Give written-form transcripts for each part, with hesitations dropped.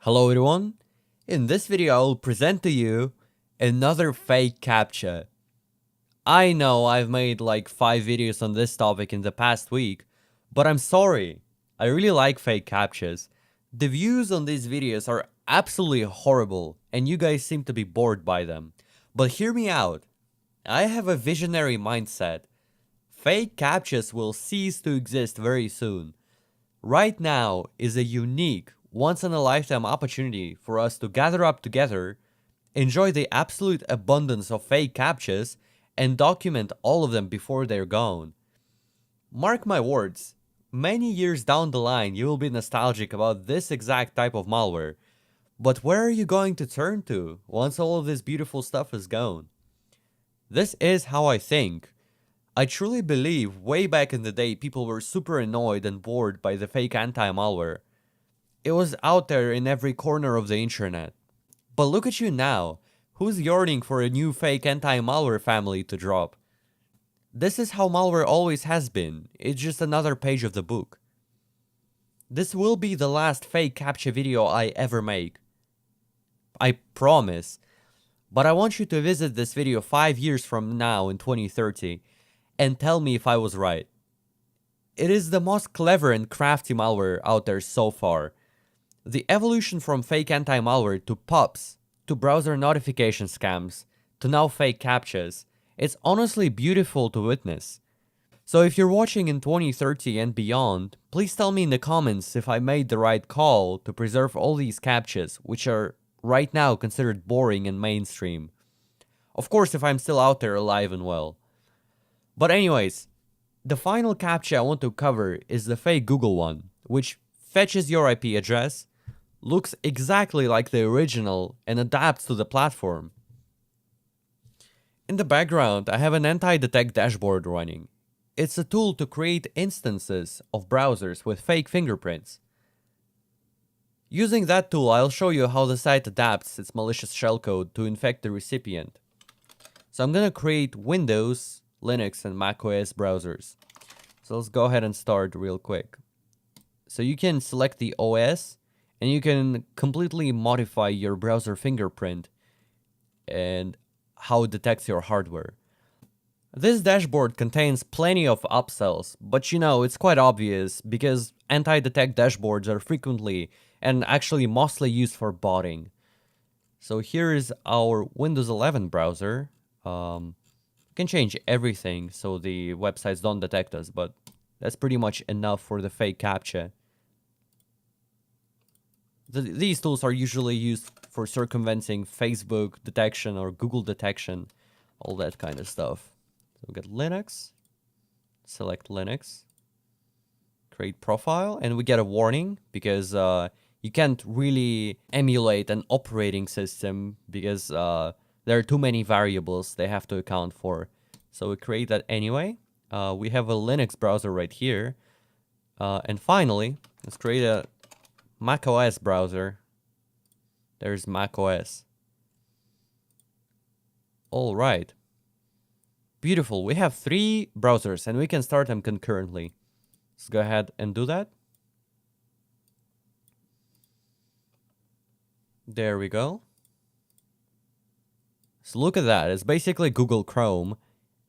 Hello everyone, in this video I will present to you another fake CAPTCHA. I know I've made like 5 videos on this topic in the past week, but I'm sorry, I really like fake CAPTCHAs. The views on these videos are absolutely horrible and you guys seem to be bored by them. But hear me out, I have a visionary mindset. Fake CAPTCHAs will cease to exist very soon. Right now is a unique, once-in-a-lifetime opportunity for us to gather up together, enjoy the absolute abundance of fake CAPTCHAs, and document all of them before they're gone. Mark my words, many years down the line you will be nostalgic about this exact type of malware, but where are you going to turn to once all of this beautiful stuff is gone? This is how I think. I truly believe way back in the day people were super annoyed and bored by the fake anti-malware. It was out there in every corner of the internet. But look at you now, who's yearning for a new fake anti-malware family to drop? This is how malware always has been, it's just another page of the book. This will be the last fake CAPTCHA video I ever make. I promise. But I want you to visit this video 5 years from now in 2030 and tell me if I was right. It is the most clever and crafty malware out there so far. The evolution from fake anti-malware to PUPs, to browser notification scams, to now fake CAPTCHAs, it's honestly beautiful to witness. So if you're watching in 2030 and beyond, please tell me in the comments if I made the right call to preserve all these CAPTCHAs, which are right now considered boring and mainstream. Of course, if I'm still out there alive and well. But anyways, the final CAPTCHA I want to cover is the fake Google one, which fetches your IP address, looks exactly like the original, and adapts to the platform. In the background, I have an anti-detect dashboard running. It's a tool to create instances of browsers with fake fingerprints. Using that tool, I'll show you how the site adapts its malicious shellcode to infect the recipient. So I'm gonna create Windows, Linux, and macOS browsers. So let's go ahead and start real quick. So you can select the OS, and you can completely modify your browser fingerprint and how it detects your hardware. This dashboard contains plenty of upsells, but you know, it's quite obvious because anti-detect dashboards are frequently and actually mostly used for botting. So here is our Windows 11 browser. You can change everything so the websites don't detect us, but that's pretty much enough for the fake CAPTCHA. These tools are usually used for circumventing Facebook detection or Google detection, all that kind of stuff. So we get Linux, select Linux, create profile, and we get a warning because you can't really emulate an operating system because there are too many variables they have to account for. So we create that anyway. We have a Linux browser right here. And finally, let's create a macOS browser. There's macOS. All right. Beautiful. We have 3 browsers and we can start them concurrently. Let's go ahead and do that. There we go. So look at that. It's basically Google Chrome,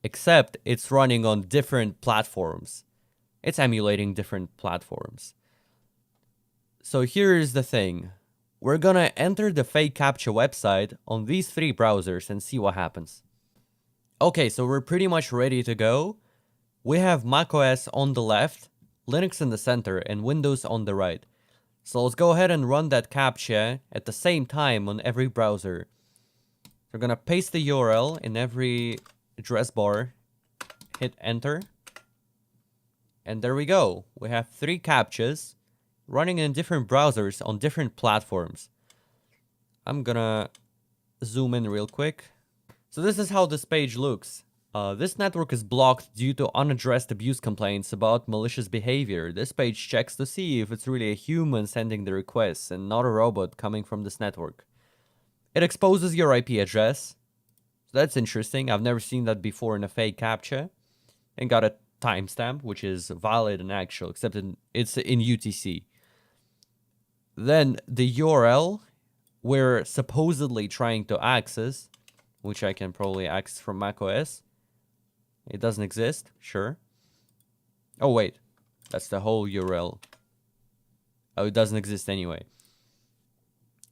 except it's running on different platforms. It's emulating different platforms. So here's the thing. We're gonna enter the fake CAPTCHA website on these 3 browsers and see what happens. Okay, so we're pretty much ready to go. We have macOS on the left, Linux in the center, and Windows on the right. So let's go ahead and run that CAPTCHA at the same time on every browser. We're gonna paste the URL in every address bar, hit enter, and there we go. We have 3 CAPTCHAs running in different browsers on different platforms. I'm gonna zoom in real quick. So this is how this page looks. This network is blocked due to unaddressed abuse complaints about malicious behavior. This page checks to see if it's really a human sending the requests and not a robot coming from this network. It exposes your IP address. So that's interesting. I've never seen that before in a fake CAPTCHA. And got a timestamp, which is valid and actual, except it's in UTC. Then the URL we're supposedly trying to access, which I can probably access from macOS. It doesn't exist, sure. Oh wait, that's the whole URL. Oh, it doesn't exist anyway.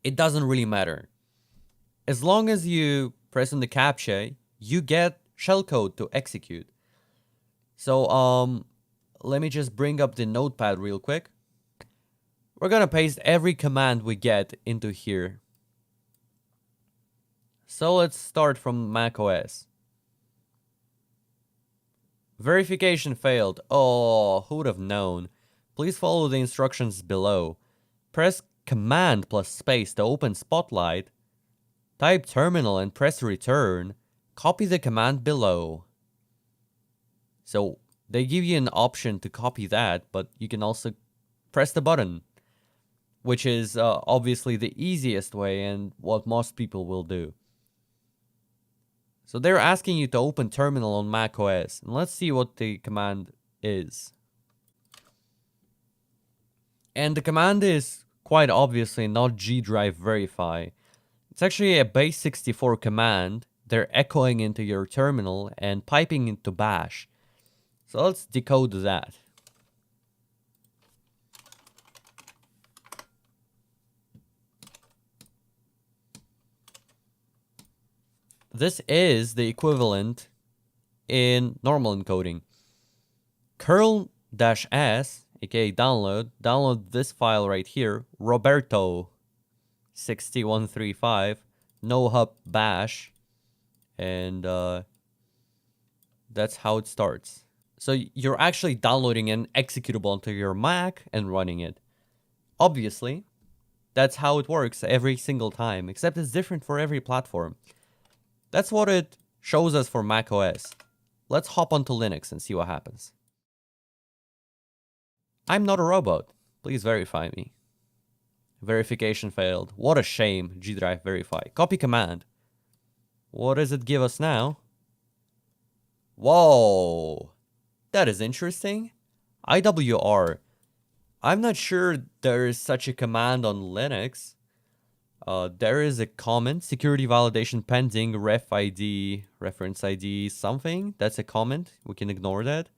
It doesn't really matter. As long as you press on the CAPTCHA, you get shellcode to execute. So, let me just bring up the notepad real quick. We're gonna paste every command we get into here. So let's start from macOS. Verification failed. Oh, who would have known? Please follow the instructions below. Press Command plus space to open Spotlight. Type terminal and press return. Copy the command below. So they give you an option to copy that, but you can also press the button, which is obviously the easiest way and what most people will do. So they're asking you to open terminal on macOS. And let's see what the command is. And the command is quite obviously not G drive verify. It's actually a base 64 command. They're echoing into your terminal and piping into bash. So let's decode that. This is the equivalent in normal encoding. curl-s, aka download this file right here, Roberto6135, no hub bash, and that's how it starts. So you're actually downloading an executable onto your Mac and running it. Obviously, that's how it works every single time, except it's different for every platform. That's what it shows us for macOS. Let's hop onto Linux and see what happens. I'm not a robot. Please verify me. Verification failed. What a shame. G drive verify. Copy command. What does it give us now? Whoa. That is interesting. IWR. I'm not sure there is such a command on Linux. There is a comment, security validation pending, ref ID, reference ID, something. That's a comment. We can ignore that.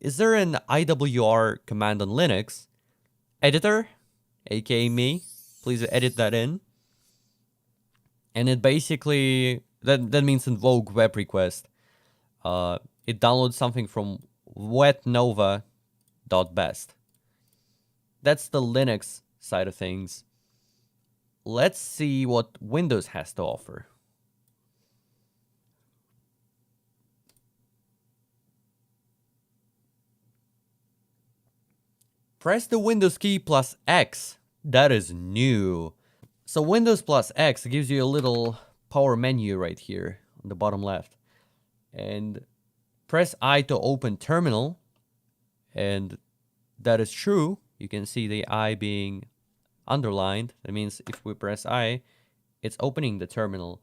Is there an IWR command on Linux? Editor, aka me, please edit that in. And it basically, that means invoke web request. It downloads something from wetnova.best. That's the Linux side of things. Let's see what Windows has to offer. Press the Windows key plus X. That is new. So Windows plus X gives you a little power menu right here on the bottom left. And press I to open terminal. And that is true. You can see the I being underlined. That means if we press I, it's opening the terminal.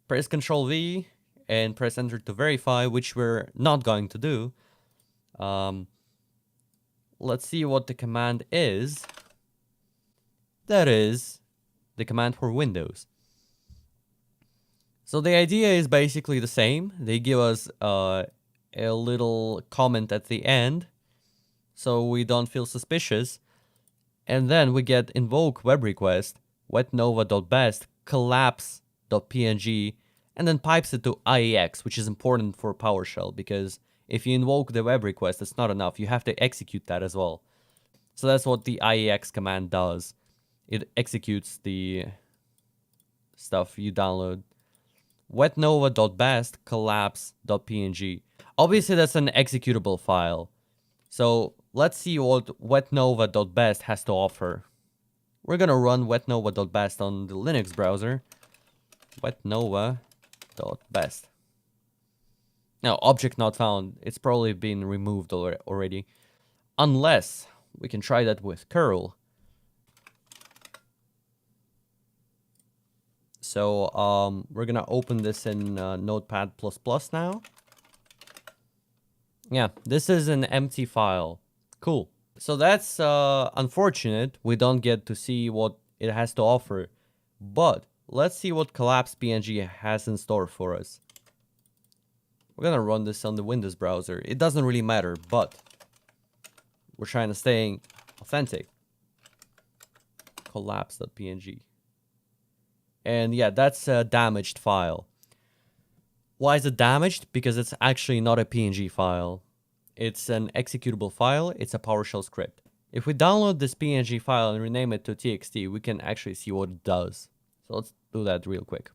Press Ctrl V and press enter to verify, which we're not going to do. Let's see what the command is. That is the command for Windows. So the idea is basically the same. They give us a little comment at the end so we don't feel suspicious. And then we get invoke web request, wetnova.best, collapse.png, and then pipes it to IEX, which is important for PowerShell because if you invoke the web request, it's not enough. You have to execute that as well. So that's what the IEX command does. It executes the stuff you download. Wetnova.best, collapse.png. Obviously, that's an executable file. So let's see what wetnova.best has to offer. We're gonna run wetnova.best on the Linux browser. Wetnova.best. Now, object not found. It's probably been removed already. Unless we can try that with curl. So we're gonna open this in Notepad++ now. Yeah, this is an empty file. Cool. So that's unfortunate. We don't get to see what it has to offer. But let's see what Collapse PNG has in store for us. We're gonna run this on the Windows browser. It doesn't really matter, but we're trying to stay authentic. Collapse.png. And yeah, that's a damaged file. Why is it damaged? Because it's actually not a PNG file. It's an executable file. It's a PowerShell script. If we download this PNG file and rename it to TXT, we can actually see what it does. So let's do that real quick.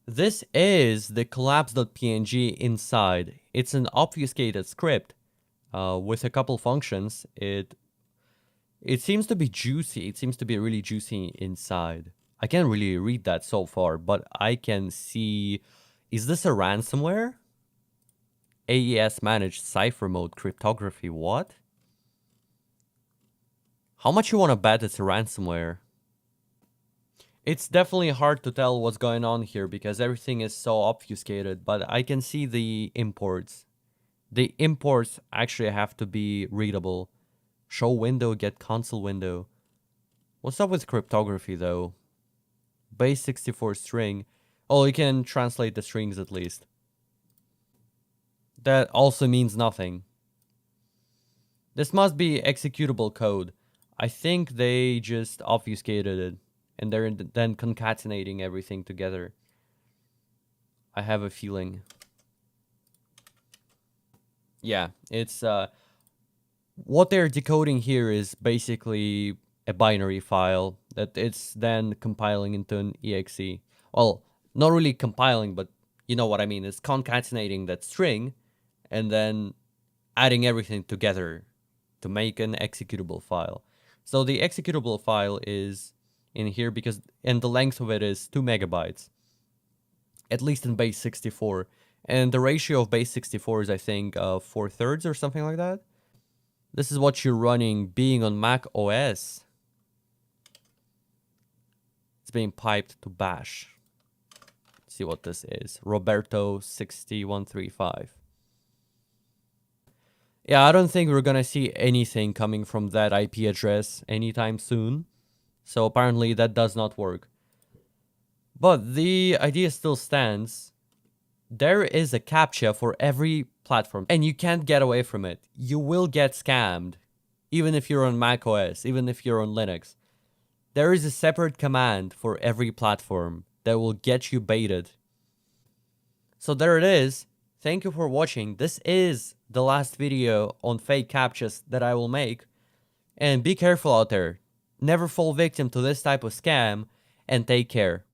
This is the collapse.png inside. It's an obfuscated script with a couple functions. It seems to be juicy. It seems to be really juicy inside. I can't really read that so far, but I can see... Is this a ransomware? AES managed cipher mode cryptography. What? How much you want to bet it's a ransomware? It's definitely hard to tell what's going on here because everything is so obfuscated, but I can see the imports. The imports actually have to be readable. Show window, get console window. What's up with cryptography though? Base 64 string. Oh, you can translate the strings at least. That also means nothing. This must be executable code. I think they just obfuscated it and they're then concatenating everything together. I have a feeling. Yeah, it's what they're decoding here is basically a binary file that it's then compiling into an exe. Well, not really compiling, but you know what I mean. It's concatenating that string and then adding everything together to make an executable file. So the executable file is in here and the length of it is 2 megabytes, at least in base 64. And the ratio of base 64 is, I think, 4/3 or something like that. This is what you're running being on MacOS. It's being piped to bash. Let's see what this is. Roberto 6135. Yeah, I don't think we're gonna see anything coming from that IP address anytime soon. So apparently that does not work. But the idea still stands. There is a CAPTCHA for every platform, and you can't get away from it. You will get scammed, even if you're on macOS, even if you're on Linux. There is a separate command for every platform that will get you baited. So there it is. Thank you for watching. This is the last video on fake CAPTCHAs that I will make. And be careful out there. Never fall victim to this type of scam, and take care.